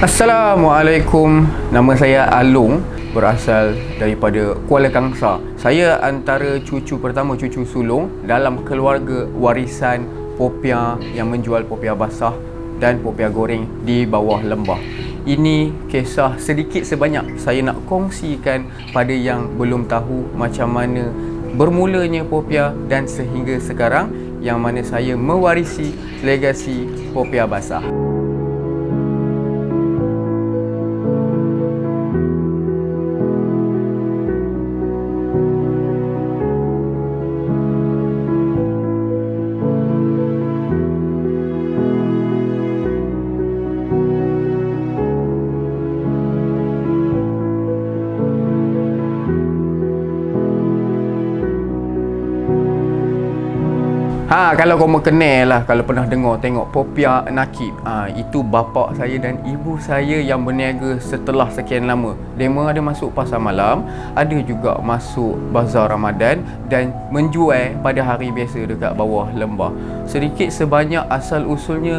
Assalamualaikum, nama saya Alung, berasal daripada Kuala Kangsar. Saya antara cucu pertama, cucu sulung dalam keluarga warisan popiah yang menjual popiah basah dan popiah goreng di bawah lembah. Ini kisah sedikit sebanyak saya nak kongsikan pada yang belum tahu macam mana bermulanya popiah dan sehingga sekarang yang mana saya mewarisi legasi popiah basah. Kalau kau kenal lah, kalau pernah dengar tengok popiah Nakib, itu bapa saya dan ibu saya yang berniaga setelah sekian lama. Mereka ada masuk pasar malam, ada juga masuk bazar Ramadan dan menjual pada hari biasa dekat bawah lembah. Sedikit sebanyak asal usulnya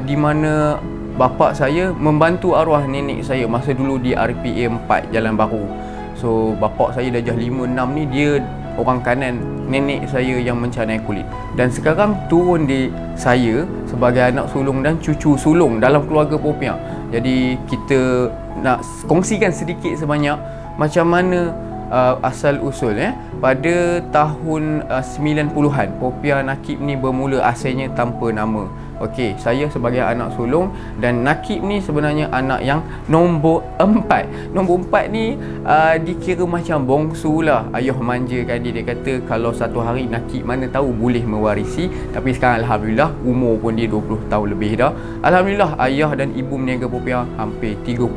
di mana bapa saya membantu arwah nenek saya masa dulu di RPA 4 Jalan Baru. So bapa saya darjah 5-6 ni dia orang kanan nenek saya yang mencanai kulit. Dan sekarang turun di saya sebagai anak sulung dan cucu sulung dalam keluarga popiah. Jadi kita nak kongsikan sedikit sebanyak macam mana asal usul pada tahun 90-an popiah Nakib ni bermula asalnya tanpa nama. Okey, saya sebagai anak sulung dan Nakib ni sebenarnya anak yang nombor 4. Nombor 4 ni dikira macam bongsu lah. Ayah manjakan dia, dia kata kalau satu hari Nakib mana tahu boleh mewarisi. Tapi sekarang Alhamdulillah umur pun dia 20 tahun lebih dah. Alhamdulillah ayah dan ibu meniaga popiah hampir 30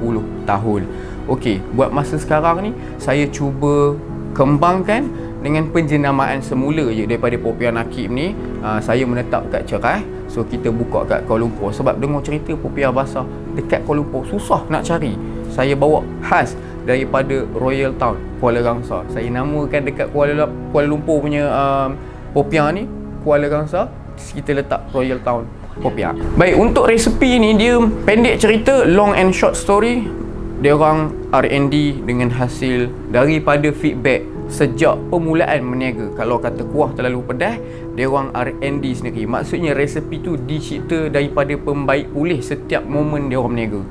tahun. Okey, buat masa sekarang ni saya cuba kembangkan dengan penjenamaan semula je daripada popiah Nakib ni. Saya menetap kat Cerai. So kita buka kat Kuala Lumpur. Sebab dengar cerita popiah basah dekat Kuala Lumpur susah nak cari. Saya bawa khas daripada Royal Town Kuala Kangsar. Saya namakan dekat Kuala Lumpur punya popiah ni Kuala Kangsar. Kita letak Royal Town popiah. Baik, untuk resepi ni dia pendek cerita, long and short story. Dia orang R&D dengan hasil daripada feedback sejak permulaan berniaga. Kalau kata kuah terlalu pedas, dia orang R&D sendiri. Maksudnya resepi tu dicipta daripada pembaik pulih setiap momen dia orang berniaga.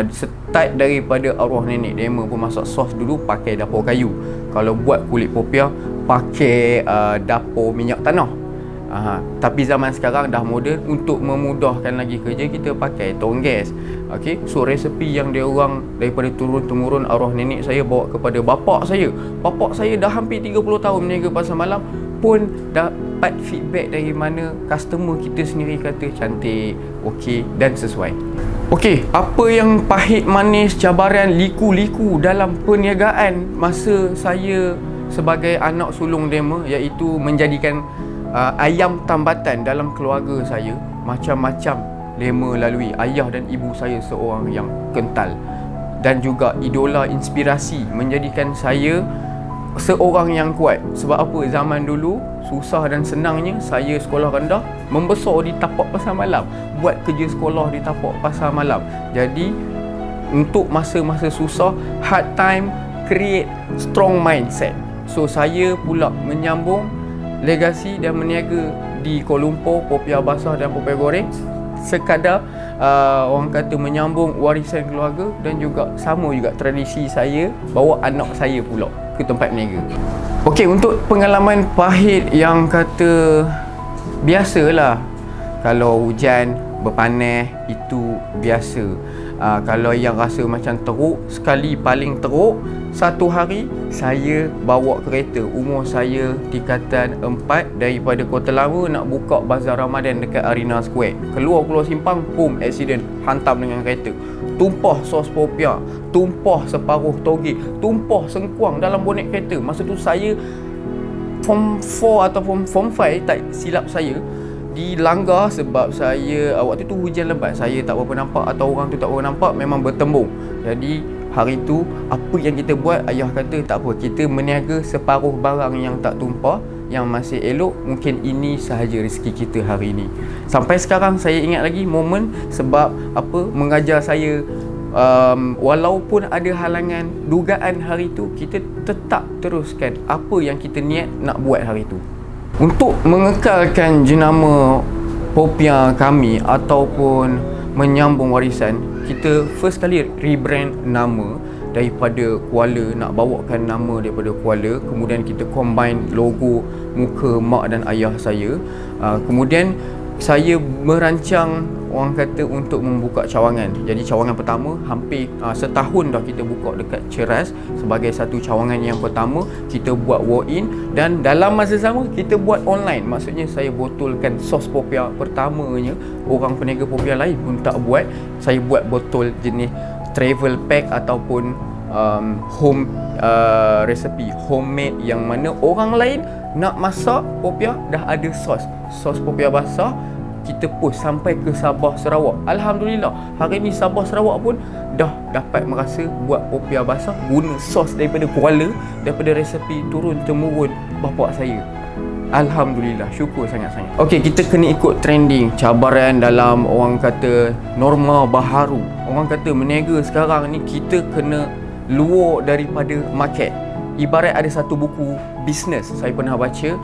Start daripada arwah nenek, dia pun masak sos dulu pakai dapur kayu. Kalau buat kulit popiah pakai dapur minyak tanah. Tapi zaman sekarang dah moden, untuk memudahkan lagi kerja kita pakai tong gas. Okey, so resepi yang dia orang daripada turun-temurun arwah nenek saya bawa kepada bapak saya. Bapak saya dah hampir 30 tahun berniaga pasar malam pun dapat feedback dari mana customer kita sendiri kata cantik, okey dan sesuai. Okey, apa yang pahit manis, cabaran, liku-liku dalam perniagaan masa saya sebagai anak sulung dema, iaitu menjadikan ayam tambatan dalam keluarga saya. Macam-macam lema lalui. Ayah dan ibu saya seorang yang kental dan juga idola, inspirasi menjadikan saya seorang yang kuat. Sebab apa? Zaman dulu susah dan senangnya saya sekolah rendah, membesar di tapak pasar malam, buat kerja sekolah di tapak pasar malam. Jadi untuk masa-masa susah, hard time create strong mindset. So saya pula menyambung legasi dan meniaga di Kuala Lumpur popiah basah dan popiah goreng sekadar orang kata menyambung warisan keluarga dan juga sama juga tradisi saya bawa anak saya pula ke tempat niaga. Okey, untuk pengalaman pahit yang kata biasalah. Kalau hujan berpanas itu biasa. Kalau yang rasa macam teruk, sekali paling teruk satu hari saya bawa kereta, umur saya tingkatan 4, daripada Kota Lama nak buka bazar Ramadan dekat Arena Square. Keluar simpang, boom, accident, hantam dengan kereta. Tumpah sos popiah, tumpah separuh toge, tumpah sengkuang dalam bonet kereta. Masa tu saya form 4 atau form 5 tak silap saya, dilanggar sebab saya waktu tu hujan lebat. Saya tak berapa nampak atau orang tu tak berapa nampak, memang bertembung. Jadi hari tu apa yang kita buat, ayah kata tak apa, kita meniaga separuh barang yang tak tumpah, yang masih elok, mungkin ini sahaja rezeki kita hari ini. Sampai sekarang saya ingat lagi momen, sebab apa, mengajar saya, walaupun ada halangan, dugaan hari itu, kita tetap teruskan apa yang kita niat nak buat hari itu. Untuk mengekalkan jenama Popiah kami ataupun menyambung warisan, kita first kali rebrand nama daripada Kuala, nak bawakan nama daripada Kuala, kemudian kita combine logo muka mak dan ayah saya. Kemudian saya merancang, orang kata, untuk membuka cawangan. Jadi cawangan pertama hampir setahun dah kita buka dekat Ceras sebagai satu cawangan yang pertama. Kita buat walk-in dan dalam masa sama kita buat online. Maksudnya saya botolkan sos Popiah pertamanya. Orang peniaga Popiah lain pun tak buat. Saya buat botol jenis travel pack ataupun home recipe homemade, yang mana orang lain nak masak Popiah dah ada sos Popiah basah. Kita post sampai ke Sabah Sarawak. Alhamdulillah, hari ni Sabah Sarawak pun dah dapat merasa buat Popiah basah guna sos daripada Kuala, daripada resepi turun temurun bapa saya. Alhamdulillah, syukur sangat-sangat. Okey, kita kena ikut trending, cabaran dalam, orang kata, norma baharu. Orang kata meniaga sekarang ni kita kena luar daripada market. Ibarat ada satu buku bisnes saya pernah baca,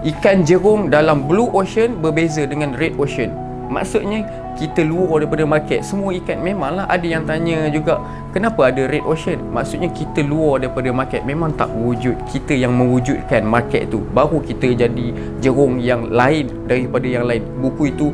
ikan jerung dalam blue ocean berbeza dengan red ocean. Maksudnya kita luar daripada market. Semua ikan, memanglah ada yang tanya juga, kenapa ada red ocean? Maksudnya kita luar daripada market. Memang tak wujud, kita yang mewujudkan market tu. Baru kita jadi jerung yang lain daripada yang lain. Buku itu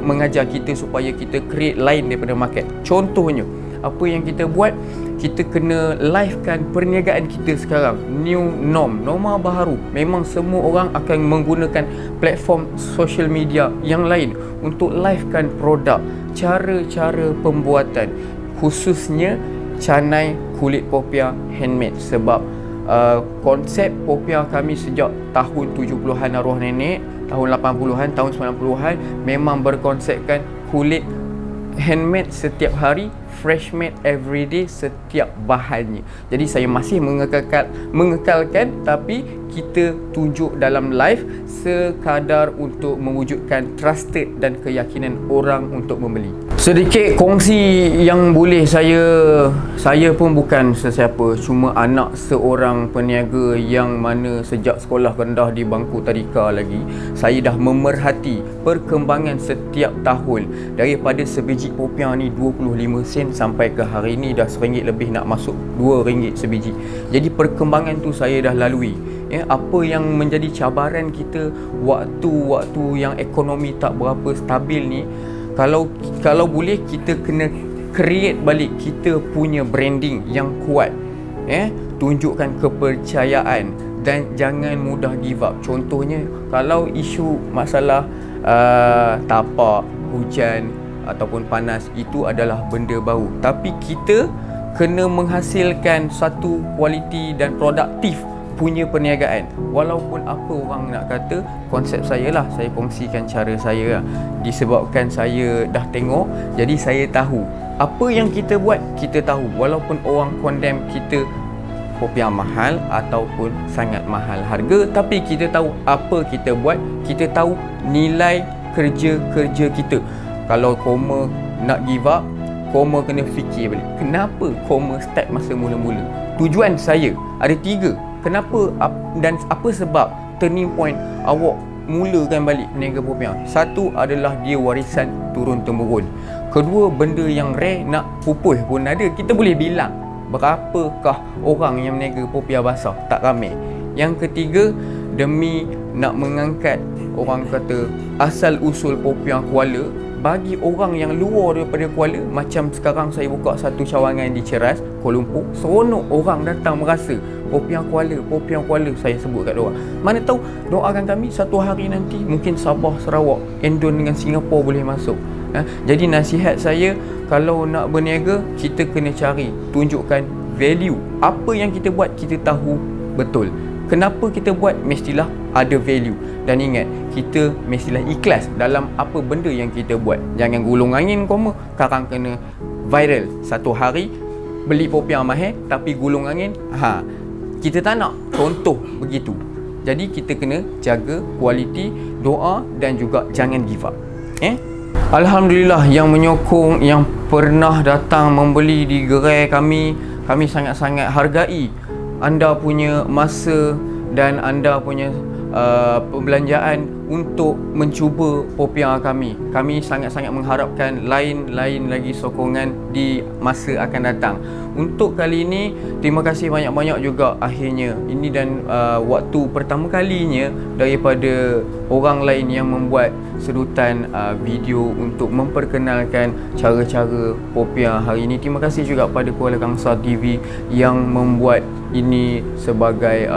mengajar kita supaya kita create lain daripada market. Contohnya, apa yang kita buat, kita kena livekan perniagaan kita sekarang. New norm, norma baharu. Memang semua orang akan menggunakan platform social media yang lain untuk livekan produk, cara-cara pembuatan, khususnya canai kulit Popiah handmade. Sebab konsep Popiah kami sejak tahun 70-an arwah nenek, tahun 80-an, tahun 90-an memang berkonsepkan kulit handmade setiap hari, fresh made everyday, setiap bahannya. Jadi saya masih mengekalkan, tapi kita tunjuk dalam live sekadar untuk mewujudkan trusted dan keyakinan orang untuk membeli. Sedikit kongsi yang boleh saya pun bukan sesiapa, cuma anak seorang peniaga yang mana sejak sekolah rendah di bangku tadika lagi, saya dah memerhati perkembangan setiap tahun daripada sebiji Popiah ni 25 sen sampai ke hari ni dah RM1 lebih, nak masuk RM2 sebiji. Jadi perkembangan tu saya dah lalui. Apa yang menjadi cabaran kita waktu yang ekonomi tak berapa stabil ni, kalau boleh kita kena create balik kita punya branding yang kuat. Tunjukkan kepercayaan dan jangan mudah give up. Contohnya, kalau isu masalah tapak, hujan ataupun panas, itu adalah benda baru, tapi kita kena menghasilkan satu kualiti dan produktif punya perniagaan. Walaupun apa orang nak kata, konsep saya lah, saya kongsikan cara saya lah. Disebabkan saya dah tengok, jadi saya tahu apa yang kita buat, kita tahu. Walaupun orang condemn kita Popiah mahal ataupun sangat mahal harga, tapi kita tahu apa kita buat, kita tahu nilai kerja kita. Kalau koma nak give up, koma kena fikir balik, kenapa koma start masa mula-mula. Tujuan saya ada 3. Kenapa dan apa sebab turning point awak mulakan balik peniaga Popiah? Satu adalah dia warisan turun-temurun. Kedua, benda yang rare nak pupus pun ada. Kita boleh bilang berapakah orang yang meniaga Popiah basah, tak ramai. Yang ketiga, demi nak mengangkat, orang kata, asal-usul Popiah Kuala bagi orang yang luar daripada Kuala. Macam sekarang saya buka satu cawangan di Ceras, Kuala Lumpur, seronok orang datang merasa Popiah Kuala saya sebut kat diorang. Mana tahu doakan kami satu hari nanti mungkin Sabah Sarawak, Indon dengan Singapura boleh masuk. Jadi nasihat saya, kalau nak berniaga, kita kena cari, tunjukkan value. Apa yang kita buat, kita tahu betul. Kenapa kita buat, mestilah ada value. Dan ingat, kita mestilah ikhlas dalam apa benda yang kita buat. Jangan gulung angin koma, sekarang kena viral. Satu hari beli Popiah mahal tapi gulung angin, kita tak nak. Contoh begitu. Jadi kita kena jaga kualiti doa dan juga jangan give up. Alhamdulillah, yang menyokong, yang pernah datang membeli di gerai kami sangat-sangat hargai anda punya masa dan anda punya perbelanjaan untuk mencuba Popiah kami. Kami sangat-sangat mengharapkan lain lagi sokongan di masa akan datang. Untuk kali ini, terima kasih banyak-banyak juga akhirnya. Ini dan waktu pertama kalinya daripada orang lain yang membuat sedutan video untuk memperkenalkan cara-cara Popiah hari ini. Terima kasih juga pada Kuala Kangsar TV yang membuat ini sebagai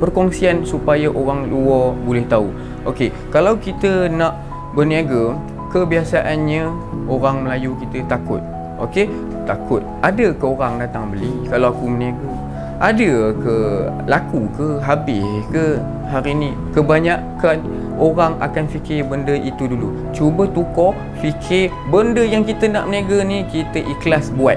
perkongsian supaya orang luar boleh tahu. Okey, kalau kita nak berniaga, kebiasaannya orang Melayu kita takut. Okey, takut. Ada ke orang datang beli kalau aku berniaga? Ada ke laku ke habis ke hari ni? Kebanyakan orang akan fikir benda itu dulu. Cuba tukar fikir benda yang kita nak berniaga ni kita ikhlas buat.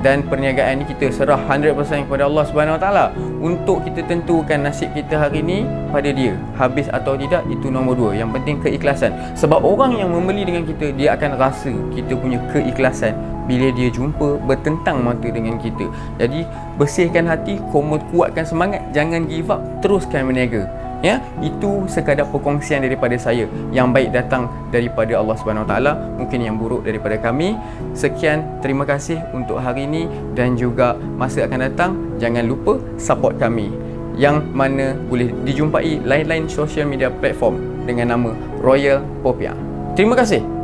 Dan perniagaan ni kita serah 100% kepada Allah Subhanahu Wa Taala untuk kita tentukan nasib kita hari ni pada dia. Habis atau tidak itu nombor 2. Yang penting keikhlasan. Sebab orang yang membeli dengan kita, dia akan rasa kita punya keikhlasan bila dia jumpa bertentang mata dengan kita. Jadi bersihkan hati, kuatkan semangat, jangan give up, teruskan berniaga. Ya, itu sekadar perkongsian daripada saya. Yang baik datang daripada Allah Subhanahu Wa Taala, mungkin yang buruk daripada kami. Sekian, terima kasih untuk hari ini dan juga masa akan datang. Jangan lupa support kami yang mana boleh dijumpai lain-lain social media platform dengan nama Royal Popiah. Terima kasih.